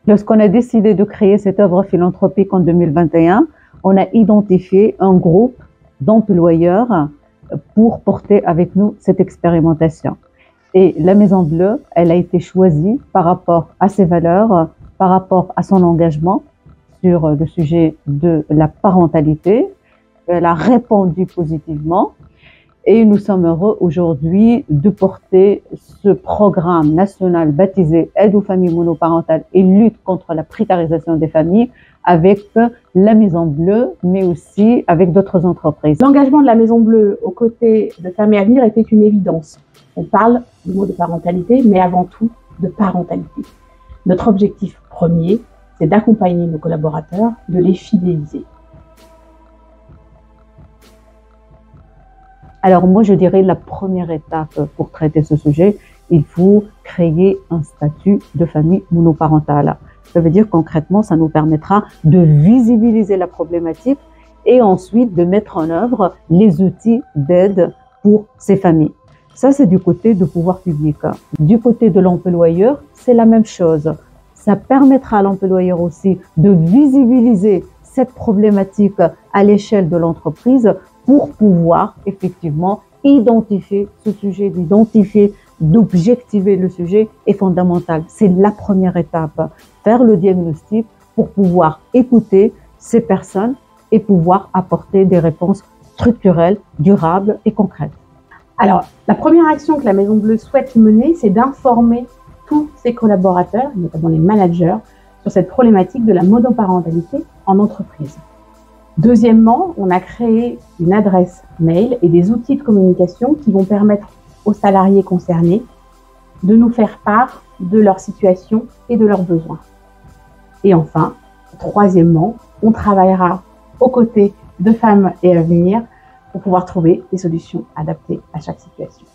Lorsqu'on a décidé de créer cette œuvre philanthropique en 2021, on a identifié un groupe d'employeurs pour porter avec nous cette expérimentation. Et la Maison Bleue, elle a été choisie par rapport à ses valeurs, par rapport à son engagement sur le sujet de la parentalité. Elle a répondu positivement. Et nous sommes heureux aujourd'hui de porter ce programme national baptisé Aide aux familles monoparentales et lutte contre la précarisation des familles avec la Maison Bleue, mais aussi avec d'autres entreprises. L'engagement de la Maison Bleue aux côtés de Familles à venir était une évidence. On parle du mot de parentalité, mais avant tout de parentalité. Notre objectif premier, c'est d'accompagner nos collaborateurs, de les fidéliser. Alors moi, je dirais la première étape pour traiter ce sujet, il faut créer un statut de famille monoparentale. Ça veut dire concrètement, ça nous permettra de visibiliser la problématique et ensuite de mettre en œuvre les outils d'aide pour ces familles. Ça, c'est du côté du pouvoir public. Du côté de l'employeur, c'est la même chose. Ça permettra à l'employeur aussi de visibiliser cette problématique à l'échelle de l'entreprise pour pouvoir effectivement identifier ce sujet, d'objectiver le sujet est fondamental. C'est la première étape, faire le diagnostic pour pouvoir écouter ces personnes et pouvoir apporter des réponses structurelles, durables et concrètes. Alors, la première action que la Maison Bleue souhaite mener, c'est d'informer tous ses collaborateurs, notamment les managers, sur cette problématique de la monoparentalité en entreprise. Deuxièmement, on a créé une adresse mail et des outils de communication qui vont permettre aux salariés concernés de nous faire part de leur situation et de leurs besoins. Et enfin, troisièmement, on travaillera aux côtés de Femmes et Avenir pour pouvoir trouver des solutions adaptées à chaque situation.